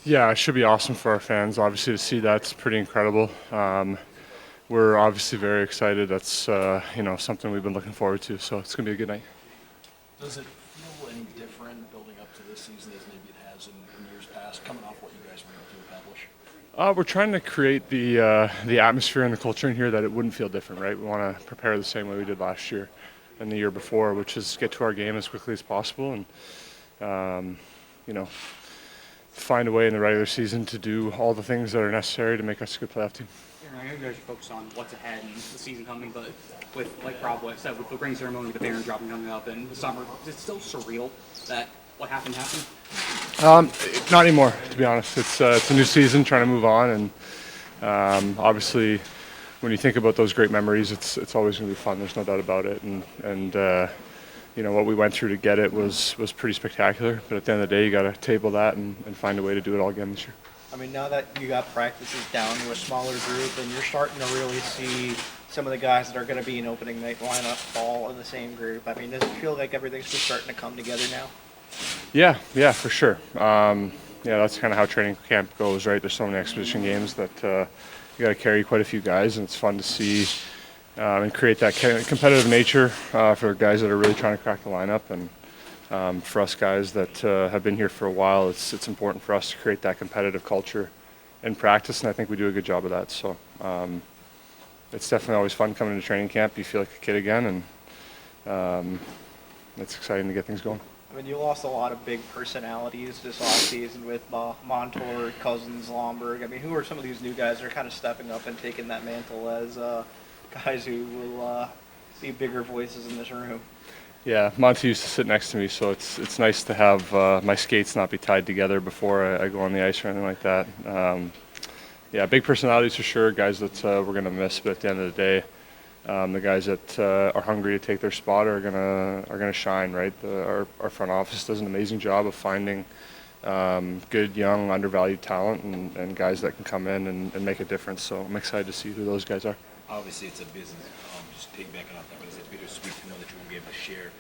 Yeah, it should be awesome for our fans. Obviously, to see that's pretty incredible. We're obviously very excited. That's something we've been looking forward to. So it's gonna be a good night. Does it feel any different building up to this season as maybe it has in years past, coming off what you guys were able to accomplish? We're trying to create the atmosphere and the culture in here that it wouldn't feel different, right? We want to prepare the same way we did last year and the year before, which is get to our game as quickly as possible and you know find a way in the regular season to do all the things that are necessary to make us a good playoff team. I know you guys are focused on what's ahead and the season coming, but with, like Rob said, with the ring ceremony, the banner dropping coming up in the summer, is it still surreal that what happened happened? Not anymore, to be honest. It's a new season, trying to move on, and obviously, when you think about those great memories, it's always going to be fun. There's no doubt about it, and what we went through to get it was pretty spectacular. But at the end of the day, you got to table that and find a way to do it all again this year. I mean, now that you got practices down to a smaller group and you're starting to really see some of the guys that are going to be in opening night lineup fall in the same group, I mean, does it feel like everything's just starting to come together now? Yeah, for sure. That's kind of how training camp goes, right? There's so many exhibition games that you got to carry quite a few guys, and it's fun to see and create that competitive nature for guys that are really trying to crack the lineup. And for us guys that have been here for a while, it's important for us to create that competitive culture in practice, and I think we do a good job of that. So it's definitely always fun coming to training camp. You feel like a kid again, and it's exciting to get things going. I mean, you lost a lot of big personalities this offseason with Montour, Cousins, Lomberg. I mean, who are some of these new guys that are kind of stepping up and taking that mantle as guys who will be bigger voices in this room? Yeah, Monty used to sit next to me, so it's nice to have my skates not be tied together before I go on the ice or anything like that. Big personalities for sure, guys that we're going to miss, but at the end of the day, the guys that are hungry to take their spot are gonna shine, right? Our front office does an amazing job of finding good, young, undervalued talent and guys that can come in and make a difference. So I'm excited to see who those guys are. Obviously, it's a business. Just piggybacking off that, but is it bittersweet to know that you won't be able to share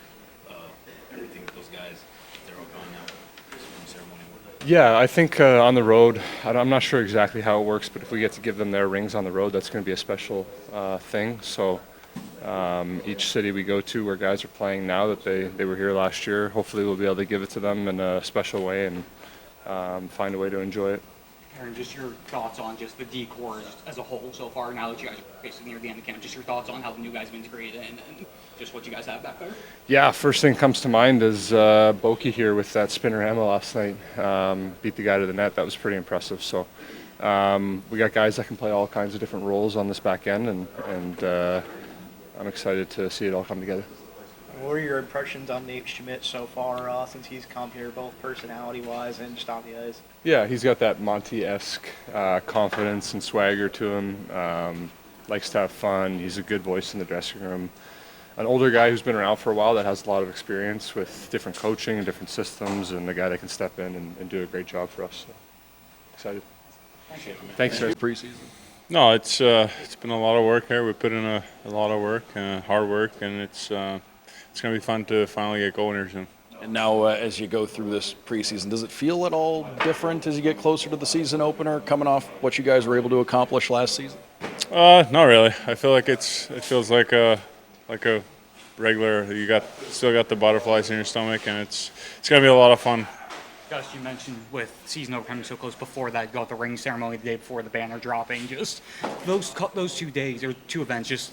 everything with those guys? They're all gone now. From ceremony and whatnot. Yeah, I think on the road, I'm not sure exactly how it works, but if we get to give them their rings on the road, that's going to be a special thing. So each city we go to where guys are playing now that they were here last year, hopefully we'll be able to give it to them in a special way and find a way to enjoy it. Aaron, just your thoughts on just the decor as a whole so far, now that you guys are basically near the end of camp, just your thoughts on how the new guys have integrated and just what you guys have back there? Yeah, first thing comes to mind is Boki here with that spinnerama last night. Beat the guy to the net. That was pretty impressive. So we got guys that can play all kinds of different roles on this back end, and I'm excited to see it all come together. What are your impressions on Nate Schmidt so far since he's come here, both personality-wise and just on the ice? Yeah, he's got that Monty-esque confidence and swagger to him. Likes to have fun. He's a good voice in the dressing room. An older guy who's been around for a while that has a lot of experience with different coaching and different systems, and a guy that can step in and do a great job for us. So, excited. Thanks, sir. Preseason. No, it's been a lot of work here. We put in a lot of work, hard work, and it's going to be fun to finally get going here soon. And now, as you go through this preseason, does it feel at all different as you get closer to the season opener, coming off what you guys were able to accomplish last season? Not really. I feel like it feels like a regular. Still got the butterflies in your stomach, and it's going to be a lot of fun. Gus, you mentioned with season over coming so close before that, you got the ring ceremony the day before the banner dropping. Just those 2 days or 2 events, just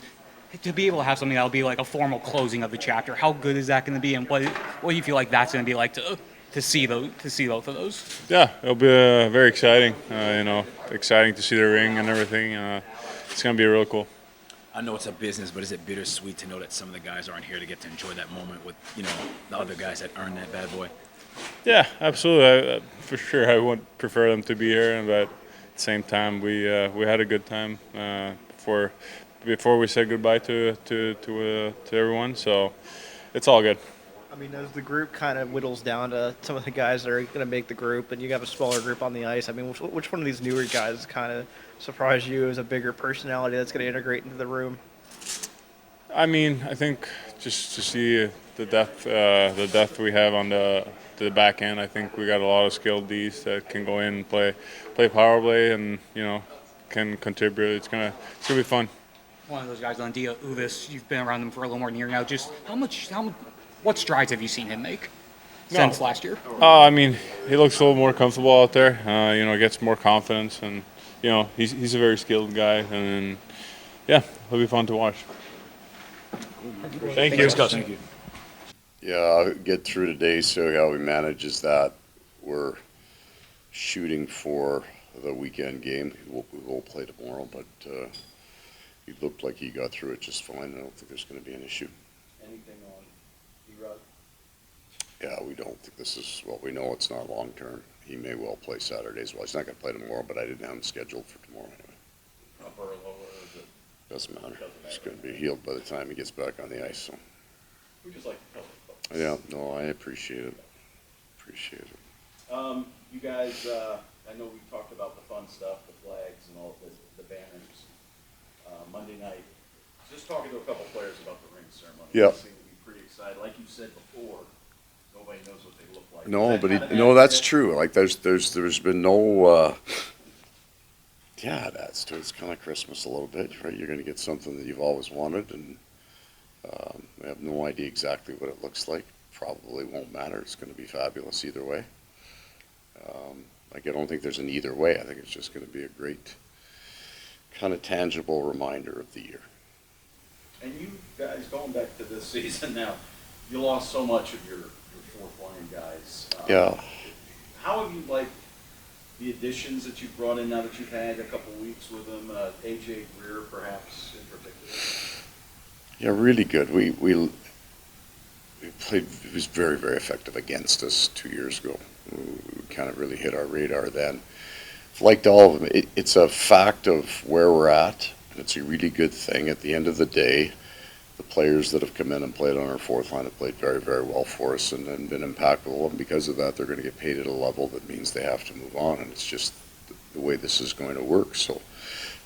to be able to have something that'll be like a formal closing of the chapter. How good is that going to be, and what do you feel like that's going to be like to see both of those? Yeah, it'll be very exciting. Exciting to see the ring and everything. It's going to be real cool. I know it's a business, but is it bittersweet to know that some of the guys aren't here to get to enjoy that moment with, the other guys that earned that bad boy? Yeah, absolutely. For sure, I would prefer them to be here, but at the same time, we had a good time before we said goodbye to everyone. So it's all good. I mean, as the group kind of whittles down to some of the guys that are going to make the group, and you have a smaller group on the ice, I mean, which one of these newer guys kind of surprised you as a bigger personality that's going to integrate into the room? I mean, I think just to see the depth we have on the back end. I think we got a lot of skilled Ds that can go in and play power play and can contribute. It's gonna be fun. One of those guys on Dia Uvis, you've been around him for a little more than a year now. Just what strides have you seen him make since last year? I mean, he looks a little more comfortable out there. Gets more confidence, and he's a very skilled guy, and yeah, it'll be fun to watch. Thank you. Thank you. Yeah, I'll get through today, so how we manage is that we're shooting for the weekend game. We won't play tomorrow, but he looked like he got through it just fine. I don't think there's going to be an issue. Anything on D-Rod? Yeah, we don't think this is, well, we know it's not long term. He may well play Saturday as well. He's not going to play tomorrow, but I didn't have him scheduled for tomorrow anyway. Upper or lower? Or is it? Doesn't matter. He's going to be healed by the time he gets back on the ice. So. We just like to cover folks. Yeah, no, I appreciate it. Appreciate it. You guys, I know we talked about the fun stuff, the flags and all the banners. Monday night, just talking to a couple players about the ring ceremony. Yeah. They seem to be pretty excited. Like you said before, nobody knows what they look like. No, Is that but kinda no, that's accurate? true. Like there's been no. Yeah, that's true. It's kind of Christmas a little bit, right? You're going to get something that you've always wanted, and we have no idea exactly what it looks like. Probably won't matter. It's going to be fabulous either way. I don't think there's an either way. I think it's just going to be a great, kind of tangible reminder of the year. And you guys, going back to this season now, you lost so much of your fourth line guys. Yeah. How have you liked the additions that you've brought in now that you've had a couple weeks with them? AJ Greer, perhaps, in particular? Yeah, really good. We played. He was very, very effective against us 2 years ago. We kind of really hit our radar then. Liked all of them. It's a fact of where we're at. It's a really good thing. At the end of the day, the players that have come in and played on our fourth line have played very, very well for us and been impactful. And because of that, they're going to get paid at a level that means they have to move on. And it's just the way this is going to work. So,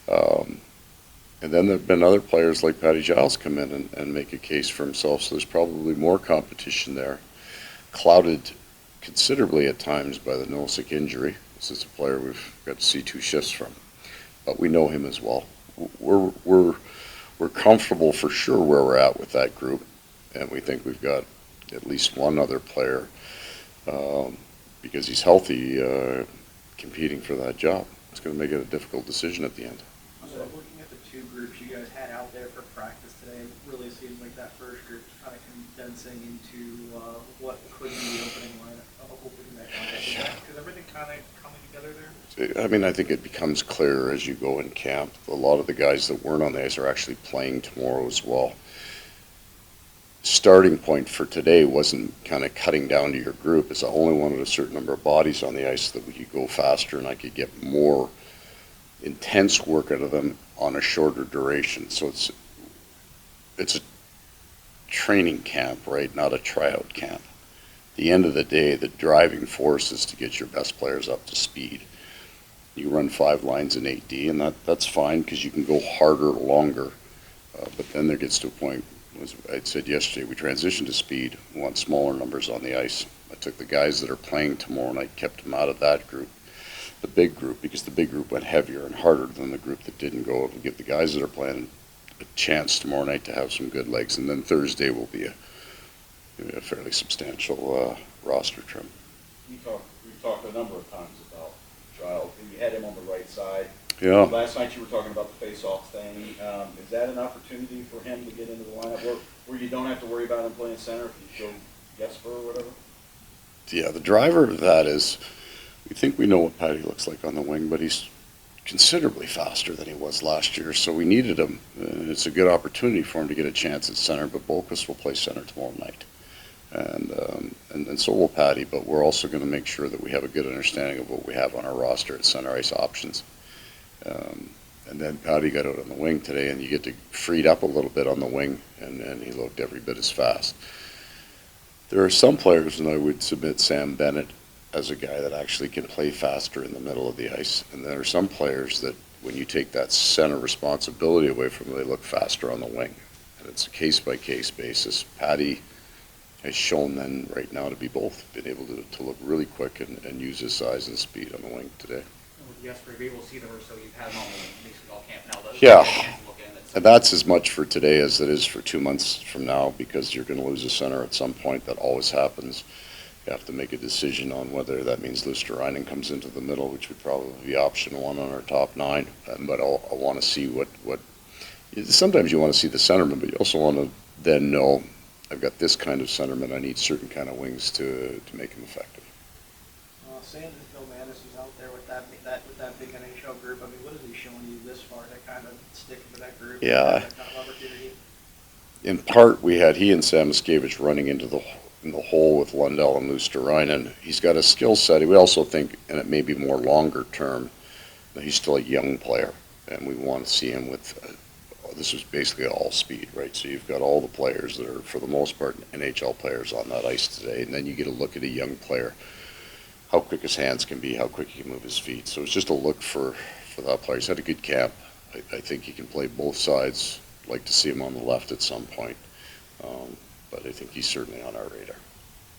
and then there have been other players like Patty Giles come in and make a case for himself. So there's probably more competition there. Clouded considerably at times by the Nosek injury. This is a player we've got to see 2 shifts from, but we know him as well. We're comfortable for sure where we're at with that group, and we think we've got at least one other player because he's healthy competing for that job. It's going to make it a difficult decision at the end. So looking at the 2 groups you guys had out there for practice today, it really seems like that first group is kind of condensing into what could be the opening lineup. Because everything kind of coming together there? I mean, I think it becomes clearer as you go in camp. A lot of the guys that weren't on the ice are actually playing tomorrow as well. Starting point for today wasn't kind of cutting down to your group. It's I only wanted a certain number of bodies on the ice so that we could go faster and I could get more intense work out of them on a shorter duration. So it's a training camp, right? Not a tryout camp. At the end of the day, the driving force is to get your best players up to speed. You run 5 lines in 8D, and that's fine because you can go harder, longer. But then there gets to a point, as I said yesterday, we transition to speed. We want smaller numbers on the ice. I took the guys that are playing tomorrow, and I kept them out of that group, the big group, because the big group went heavier and harder than the group that didn't go. It'll give the guys that are playing a chance tomorrow night to have some good legs, and then Thursday will be a fairly substantial roster trim. We talked a number of times about Giles. You had him on the right side. Yeah. Last night you were talking about the face-off thing. Is that an opportunity for him to get into the lineup where you don't have to worry about him playing center if you go Jesper or whatever? Yeah, the driver of that is we think we know what Patty looks like on the wing, but he's considerably faster than he was last year, so we needed him. It's a good opportunity for him to get a chance at center, but Bokus will play center tomorrow night. And so will Patty, but we're also going to make sure that we have a good understanding of what we have on our roster at center ice options. And then Patty got out on the wing today, and you get to freed up a little bit on the wing, and he looked every bit as fast. There are some players, and I would submit Sam Bennett as a guy that actually can play faster in the middle of the ice. And there are some players that, when you take that center responsibility away from them, they look faster on the wing. And it's a case-by-case basis. Patty has shown then right now to be both, been able to look really quick and use his size and speed on the wing today. Yes, we'll be able to see the so you've had him on basically all camp now. Yeah. And that's as much for today as it is for 2 months from now, because you're going to lose a center at some point. That always happens. You have to make a decision on whether that means Luosterainen comes into the middle, which would probably be option one on our top 9. But I want to see what sometimes you want to see the centerman, but you also want to then know, I've got this kind of centerman, I need certain kind of wings to make him effective. Saying that Bill Manis is out there with that big NHL group, I mean, what is he showing you this far to kind of stick into that group? Yeah. That kind of opportunity? In part, we had he and Samoskevich running into in the hole with Lundell and Luosterainen. He's got a skill set. We also think, and it may be more longer term, that he's still a young player, and we want to see him with. This was basically all speed, right? So you've got all the players that are, for the most part, NHL players on that ice today, and then you get a look at a young player, how quick his hands can be, how quick he can move his feet. So it's just a look for that player. He's had a good camp. I think he can play both sides. Like to see him on the left at some point, but I think he's certainly on our radar.